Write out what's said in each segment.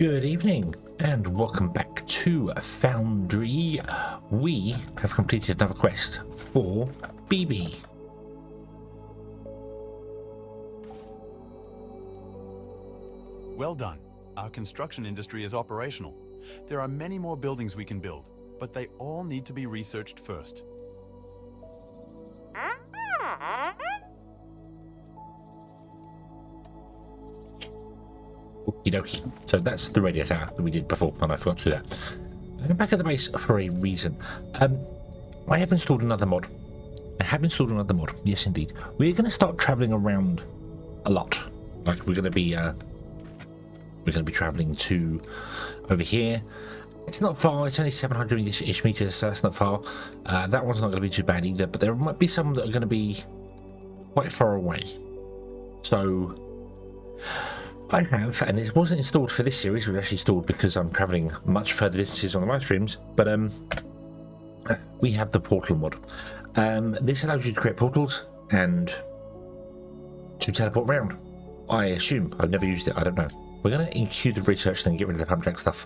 Good evening and welcome back to Foundry. We have completed another quest for BB. Well done. Our construction industry is operational. There are many more buildings we can build, but they all need to be researched first. Okie dokie. So that's the radio tower that we did before, and I forgot to do that. I'm back at the base for a reason. I have installed another mod. Yes, indeed. We're going to start traveling around a lot. Like we're going to be traveling to over here. It's not far. It's only 700-ish meters, so that's not far. That one's not going to be too bad either. But there might be some that are going to be quite far away. So I have, and it wasn't installed for this series. We've actually installed because I'm traveling much further distances on the live streams. But we have the portal mod. This allows you to create portals and to teleport around. I assume. I've never used it. I don't know. We're going to include the research and then get rid of the pump track stuff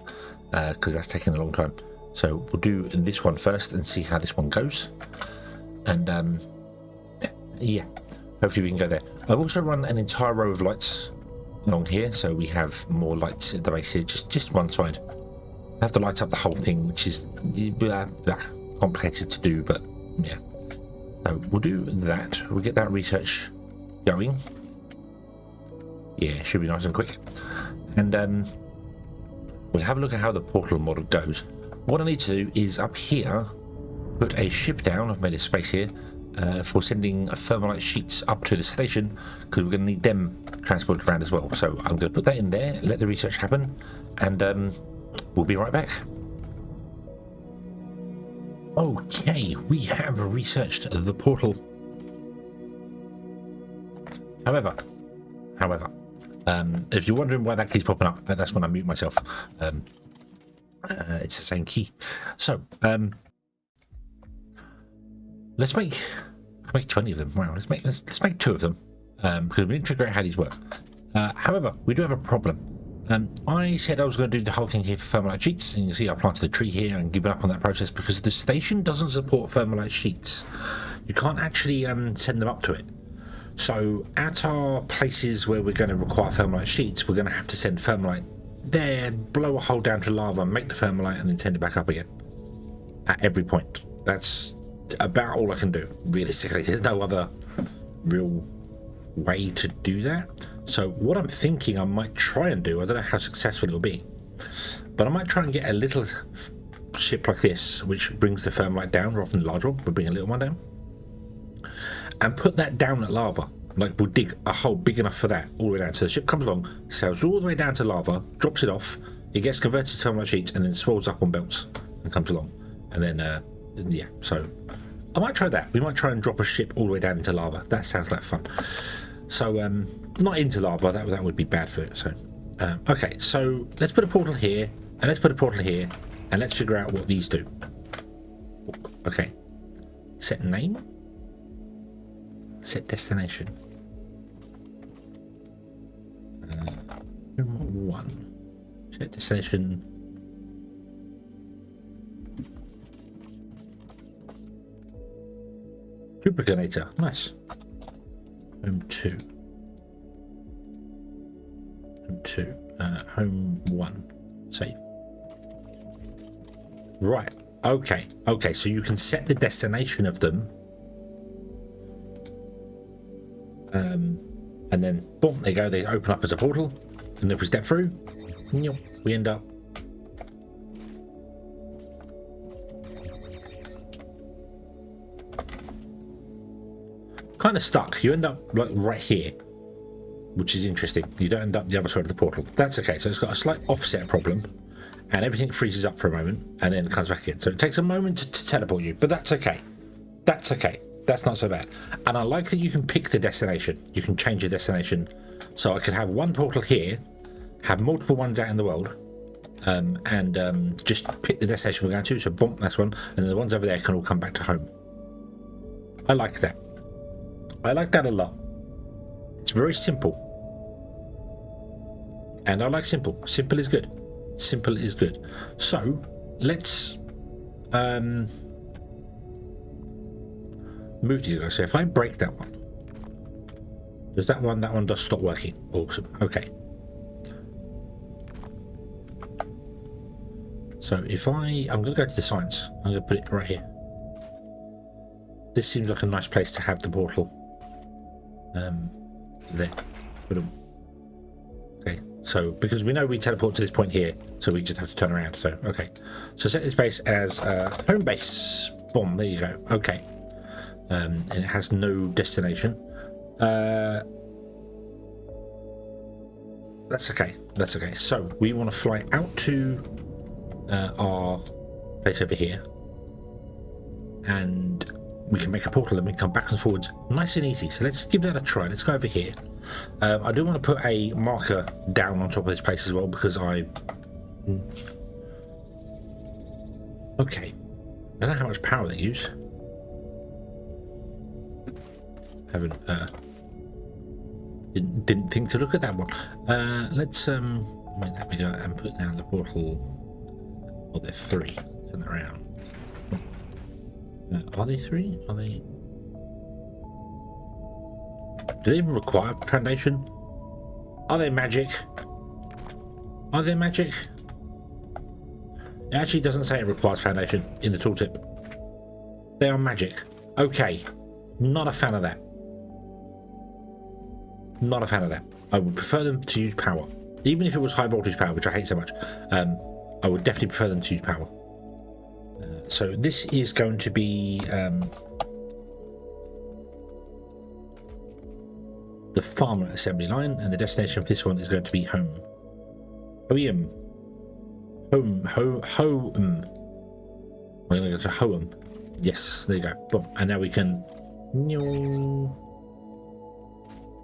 because that's taking a long time. So we'll do this one first and see how this one goes. And yeah, hopefully we can go there. I've also run an entire row of lights along here, so we have more lights at the base here, just one side. I have to light up the whole thing, which is complicated to do, but yeah. So we'll do that. We'll get that research going. Yeah, should be nice and quick. And we'll have a look at how the portal model goes. What I need to do is up here put a ship down. I've made a space here for sending thermalite sheets up to the station because we're going to need them transported around as well. So I'm going to put that in there, let the research happen, and we'll be right back. Okay, we have researched the portal. However, if you're wondering why that key's popping up, that's when I mute myself. It's the same key. So, let's make 20 of them. Wow, let's make 2 of them because we need to figure out how these work. However, we do have a problem. I said I was going to do the whole thing here for thermalite sheets, and you can see I planted a tree here and given up on that process because the station doesn't support thermalite sheets. You can't actually send them up to it. So at our places where we're going to require thermalite sheets, we're going to have to send thermalite there, blow a hole down to lava, make the thermalite, and then send it back up again at every point. That's about all I can do, realistically. There's no other real way to do that. So what I'm thinking I might try and do, I don't know how successful it'll be, but I might try and get a little ship like this, which brings the thermalite down rather than a large one. We'll bring a little one down and put that down at lava. Like we'll dig a hole big enough for that all the way down. So the ship comes along, sails all the way down to lava, drops it off, it gets converted to thermalite sheets, and then swells up on belts and comes along. And then, yeah, so I might try that. We might try and drop a ship all the way down into lava. That sounds like fun. So, not into lava, that would be bad for it. So, okay, so let's put a portal here, and let's put a portal here, and let's figure out what these do. Okay, set name, set destination. 1. Set destination. Duplicator. Nice. Home 2. Home 2. Home 1. Save. Right. Okay. Okay. So you can set the destination of them. And then, boom, there you go. They open up as a portal. And if we step through, we end up kind of stuck. You end up like right here, which is interesting. You don't end up the other side of the portal. That's okay. So it's got a slight offset problem, and everything freezes up for a moment, and then it comes back again. So it takes a moment to teleport you, but that's okay. That's okay. That's not so bad. And I like that you can pick the destination. You can change your destination. So I could have one portal here, have multiple ones out in the world, and just pick the destination we're going to. So boom, that's one. And then the ones over there can all come back to home. I like that. I like that a lot. It's very simple. And I like simple. Simple is good. Simple is good. So let's move these guys. So if I break that one, does that one does stop working? Awesome. Okay. So if I'm going to go to the science. I'm going to put it right here. This seems like a nice place to have the portal. There. Okay. So because we know we teleport to this point here, so we just have to turn around. So okay. So set this base as home base. Boom. There you go. Okay. And it has no destination. That's okay. That's okay. So we want to fly out to our place over here, and we can make a portal and we can come back and forwards nice and easy. So let's give that a try. Let's go over here. I do want to put a marker down on top of this place as well, because okay, I don't know how much power they use. Haven't didn't think to look at that one. Let's make that bigger and put down the portal. Oh, they're 3. Turn that around. Are they 3? Are they? Do they even require foundation? Are they magic? Are they magic? It actually doesn't say it requires foundation in the tooltip. They are magic. Okay. Not a fan of that. Not a fan of that. I would prefer them to use power. Even if it was high voltage power, which I hate so much. I would definitely prefer them to use power. So this is going to be the farmer assembly line, and the destination of this one is going to be home. Home. Home. We're going to go to home. Yes, there you go. Boom. And now we can.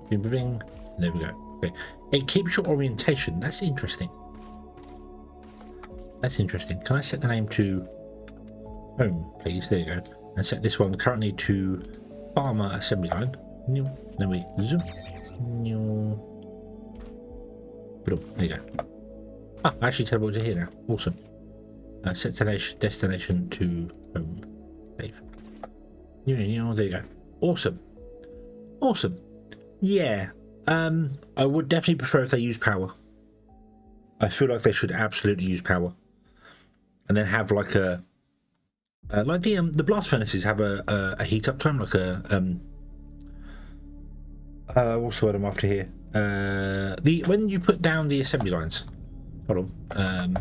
Bing. There we go. Okay. It keeps your orientation. That's interesting. That's interesting. Can I set the name to home, please? There you go. And set this one currently to farmer assembly line. Then we zoom. Boom. There you go. Ah, I actually teleported to here now. Awesome. Set destination to home. Save. There you go. Awesome. Awesome. Yeah. I would definitely prefer if they use power. I feel like they should absolutely use power. And then have like a like the blast furnaces have a heat up time, like a what's the word I'm after here? When you put down the assembly lines. Hold on.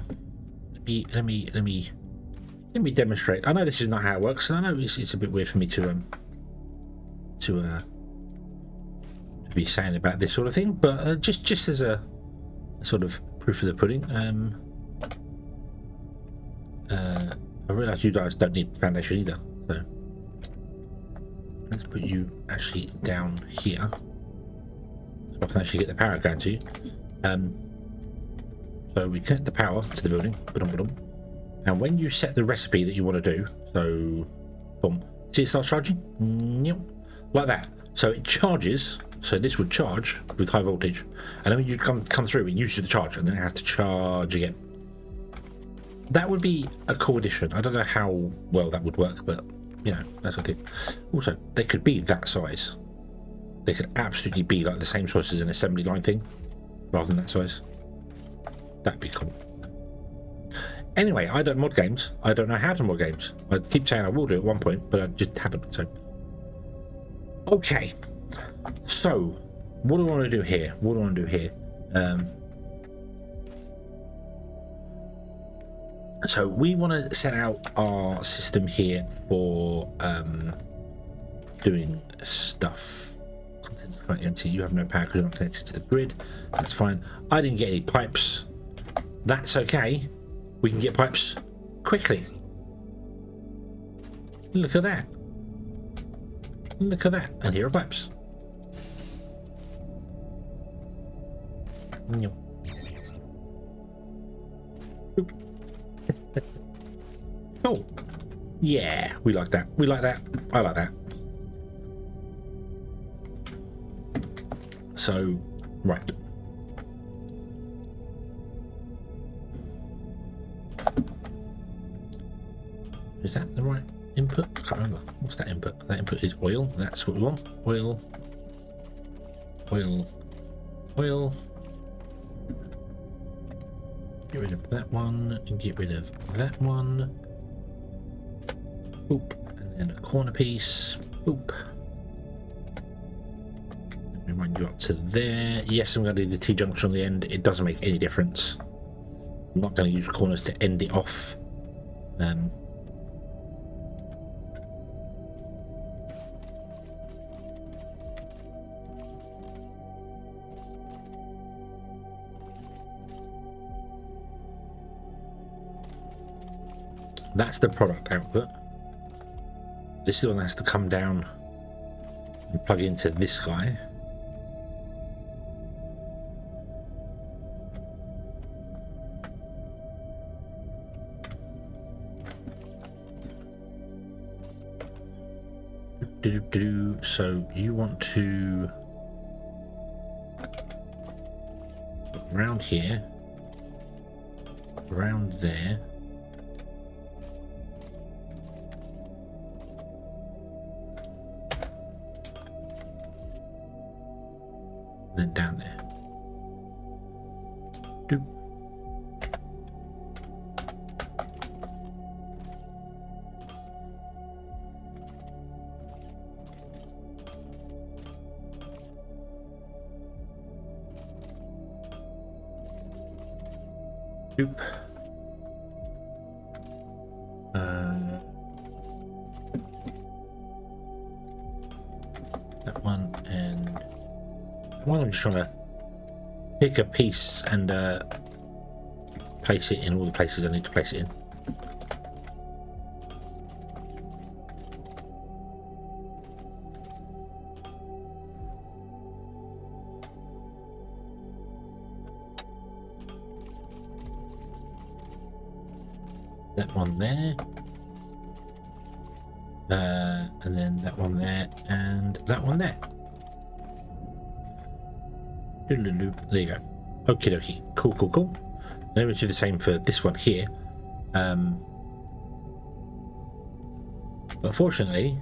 Let me demonstrate. I know this is not how it works, and I know it's a bit weird for me to be saying about this sort of thing, but just as a sort of proof of the pudding. I realise you guys don't need foundation either, so let's put you actually down here so I can actually get the power going to you. So we connect the power to the building, and when you set the recipe that you want to do, so boom, see it starts charging, like that. So it charges. So this would charge with high voltage, and then when you come through, it uses the charge, and then it has to charge again. That would be a cool addition. I don't know how well that would work, but you know, that's what I think. Also, they could be that size. They could absolutely be like the same size as an assembly line thing, rather than that size. That'd be cool. Anyway, I don't mod games. I don't know how to mod games. I keep saying I will do at one point, but I just haven't. So, okay. So, what do I want to do here? What do I want to do here? So we want to set out our system here for doing stuff. Contents currently empty. You have no power because you're not connected to the grid. That's fine. I didn't get any pipes. That's okay. We can get pipes quickly. Look at that. Look at that. And here are pipes. Oh, yeah, we like that. We like that. I like that. So, right. Is that the right input? I can't remember. What's that input? That input is oil. That's what we want. Oil. Oil. Oil. Get rid of that one. And get rid of that one. Boop. And then a corner piece. Boop. Let me run you up to there. Yes, I'm going to do the T-junction on the end. It doesn't make any difference. I'm not going to use corners to end it off. That's the product output. This is the one that has to come down and plug into this guy. So you want to around here, around there. Then down there. Doop. Doop. That one and one. I'm just trying to pick a piece and place it in all the places I need to place it in. That one there, and then that one there, and that one there. There you go. Okie dokie. Cool, cool, cool. Then we'll do the same for this one here. But fortunately,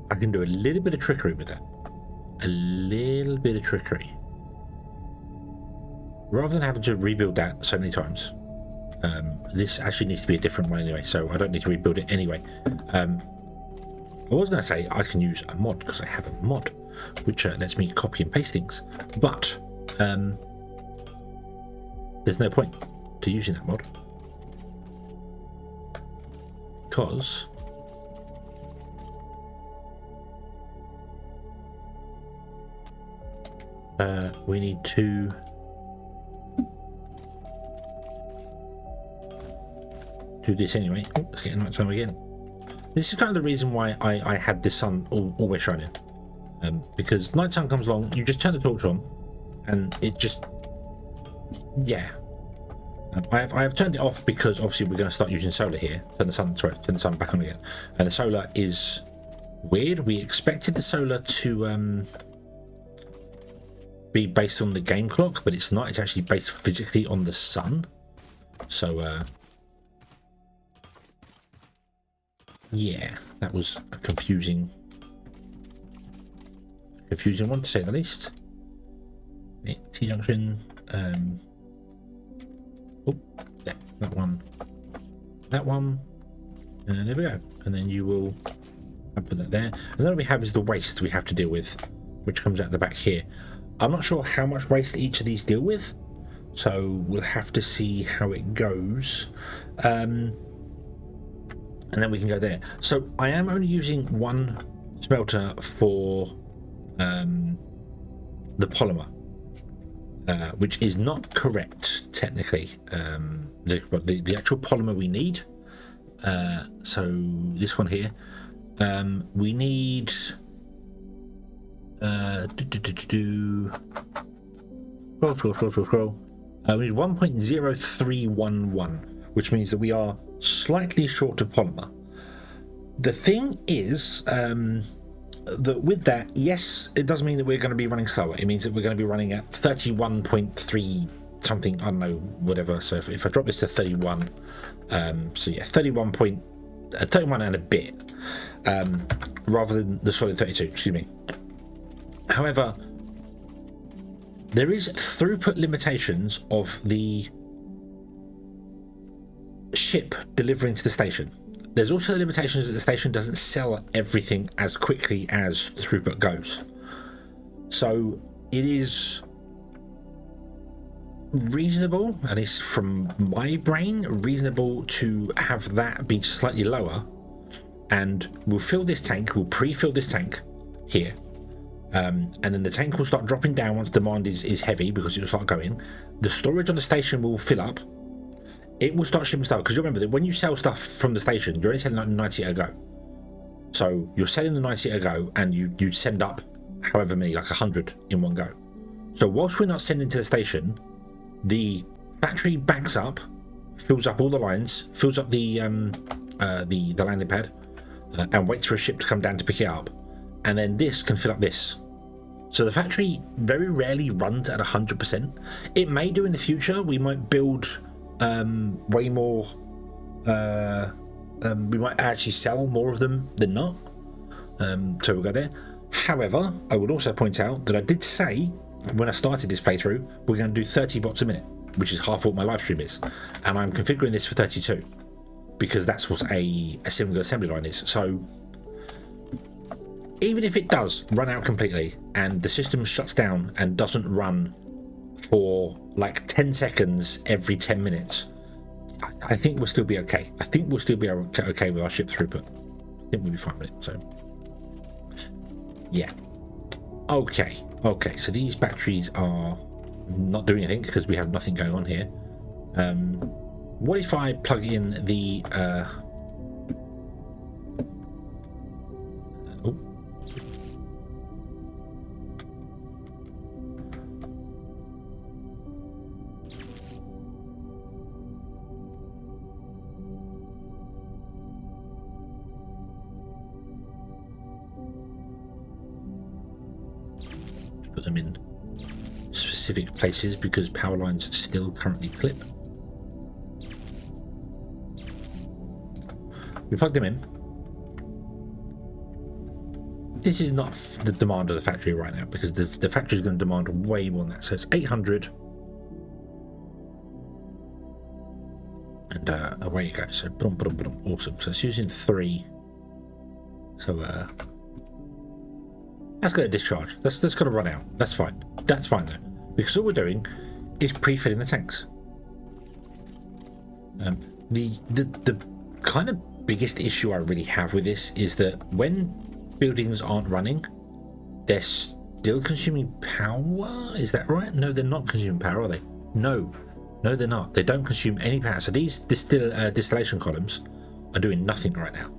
I can do a little bit of trickery with that. A little bit of trickery. Rather than having to rebuild that so many times. This actually needs to be a different one anyway, so I don't need to rebuild it anyway. I was going to say I can use a mod because I have a mod which lets me copy and paste things, but there's no point to using that mod because we need to do this anyway. Oh, let's get night time again. This is kind of the reason why I had the sun always shining, because night time comes along, you just turn the torch on and it just, yeah. I have turned it off because obviously we're going to start using solar here. Turn the sun back on again, and the solar is weird. We expected the solar to be based on the game clock, but it's not. It's actually based physically on the sun. So yeah, that was a confusing one to say the least. T-junction. Oh, there, that one, and there we go. And then you will put that there. And then what we have is the waste we have to deal with, which comes out the back here. I'm not sure how much waste each of these deal with, so we'll have to see how it goes. And then we can go there. So I am only using one smelter for the polymer, which is not correct technically. The actual polymer we need. So this one here, we need. Scroll. We need 1.0311, which means that we are slightly short of polymer. The thing is that with that, yes, it does mean that we're going to be running slower. It means that we're going to be running at 31.3 something, I don't know, whatever. So if I drop this to 31, so yeah, 31 and a bit, rather than the solid 32, excuse me. However, there is throughput limitations of the ship delivering to the station. There's also limitations that the station doesn't sell everything as quickly as throughput goes. So it is reasonable, at least from my brain, reasonable to have that be slightly lower, and we'll fill this tank, we'll pre-fill this tank here, and then the tank will start dropping down once demand is heavy, because it will start going. The storage on the station will fill up, it will start shipping stuff, because you remember that when you sell stuff from the station, you're only selling like 90 at a go. So you're selling the 90 at a go, and you send up however many, like 100 in one go. So whilst we're not sending to the station, the factory backs up, fills up all the lines, fills up the landing pad, and waits for a ship to come down to pick it up, and then this can fill up this. So the factory very rarely runs at 100%. It may do in the future. We might build way more. We might actually sell more of them than not. So we'll go there. However, I would also point out that I did say when I started this playthrough, we're going to do 30 bots a minute, which is half what my live stream is, and I'm configuring this for 32 because that's what a single assembly line is. So even if it does run out completely and the system shuts down and doesn't run for like 10 seconds every 10 minutes, I think we'll still be okay. I think we'll still be okay with our ship throughput. I think we'll be fine with it. So yeah. Okay, so these batteries are not doing anything because we have nothing going on here. What if I plug in the put them in specific places because power lines still currently clip. We plug them in. This is not the demand of the factory right now because the factory is going to demand way more than that. So it's 800, and away you go. So boom, boom, boom, awesome. So it's using 3. So that's going to discharge. That's going to run out. That's fine. That's fine though, because all we're doing is pre-filling the tanks. The kind of biggest issue I really have with this is that when buildings aren't running, they're still consuming power. Is that right? No, they're not consuming power, are they? No, they're not. They don't consume any power. So these distillation columns are doing nothing right now.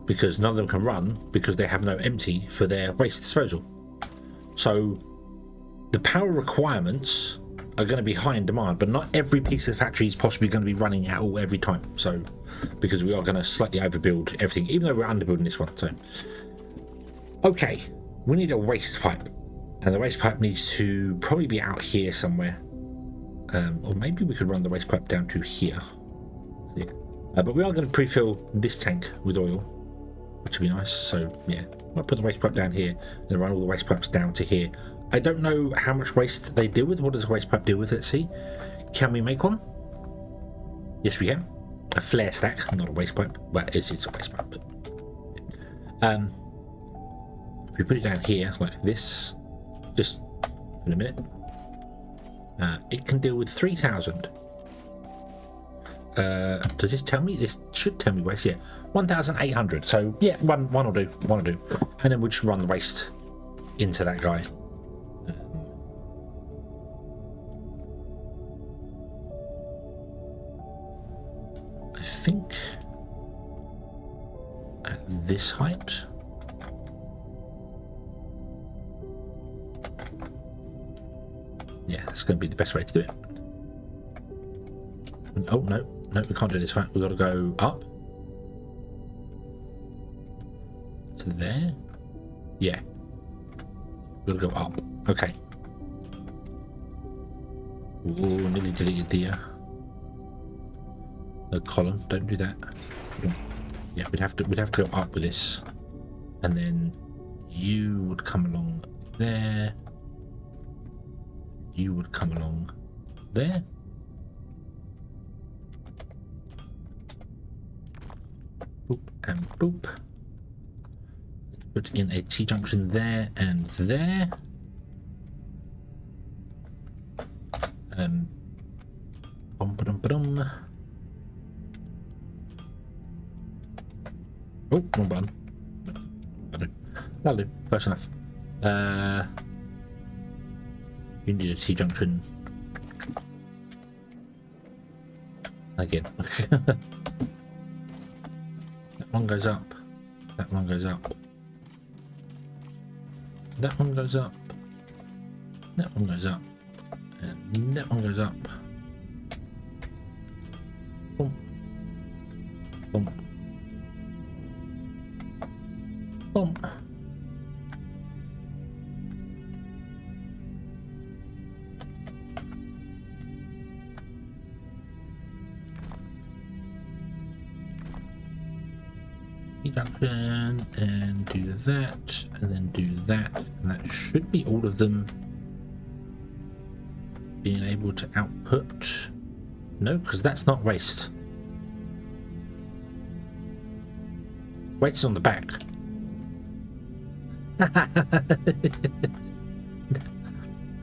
Because none of them can run because they have no empty for their waste disposal. So the power requirements are going to be high in demand, but not every piece of the factory is possibly going to be running at all every time. So because we are going to slightly overbuild everything, even though we're underbuilding this one. So okay, we need a waste pipe, and the waste pipe needs to probably be out here somewhere, or maybe we could run the waste pipe down to here. So, yeah, but we are going to pre-fill this tank with oil, which would be nice. So yeah, I'll put the waste pipe down here, then run all the waste pipes down to here. I don't know how much waste they deal with. What does a waste pipe deal with? Let's see. Can we make one? Yes, we can. A flare stack, not a waste pipe. Well, it's a waste pipe, but if we put it down here like this, just in a minute, it can deal with 3,000. Does this tell me? This should tell me waste. Yeah, 1,800. So yeah, one will do. One will do. And then we'll just run the waste into that guy. I think at this height. Yeah, that's going to be the best way to do it. Oh, no, we can't do this height. We've got to go up to there. Yeah. We'll go up. Okay. Ooh, nearly deleted the column. Don't do that. Yeah, we'd have to go up with this, and then you would come along there. You would come along there. Boop and boop. Put in a T-junction there and there. Bum-ba-dum-ba-dum. Oh, wrong button. That'll do. Close enough. You need a T-junction. Again. That one goes up. That one goes up. That one goes up. That one goes up. And that one goes up. Boom. Boom. Boom. Junction, and do that, and then do that, and that should be all of them being able to output. No, because that's not waste. Waste is on the back.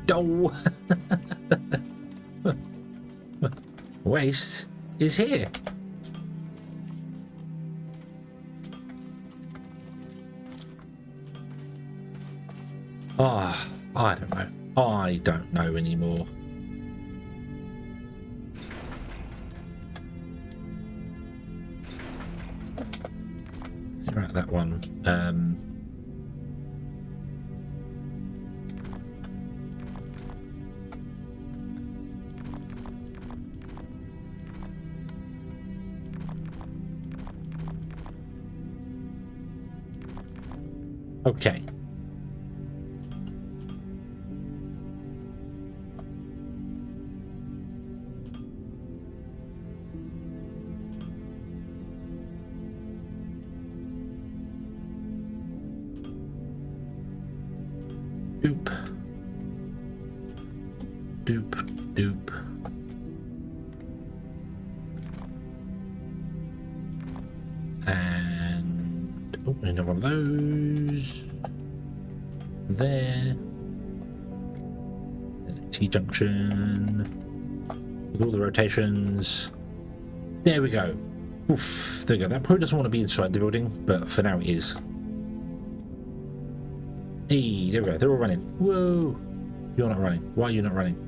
No. Waste is here. Ah, oh, I don't know. I don't know anymore. Right, that one. Okay. Doop. Doop, doop. And oh, another one of those. There. And a T-junction. With all the rotations. There we go. Oof, there we go. That probably doesn't want to be inside the building, but for now it is. Hey, there we go. They're all running. Whoa! You're not running. Why are you not running?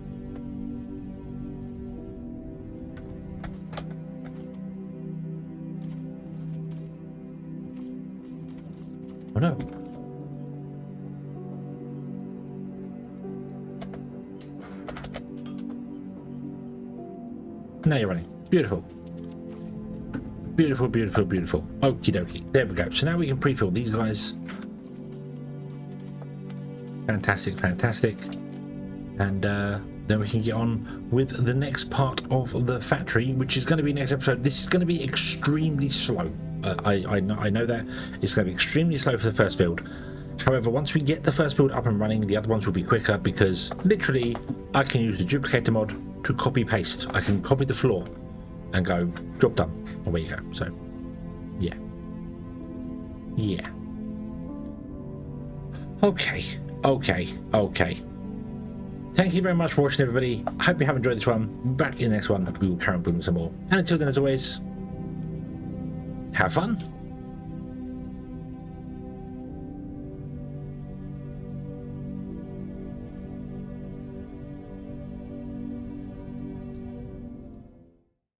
Oh no. Now you're running. Beautiful. Beautiful, beautiful, beautiful. Okie dokie. There we go. So now we can pre-fill these guys. Fantastic, fantastic. And then we can get on with the next part of the factory, which is going to be next episode. This is going to be extremely slow. I know that it's going to be extremely slow for the first build. However, once we get the first build up and running, the other ones will be quicker because literally I can use the duplicator mod to copy paste. I can copy the floor and go job done. Away you go. So yeah. Okay. Thank you very much for watching, everybody. I hope you have enjoyed this one. Back in the next one, we will carry on building some more. And until then, as always, have fun.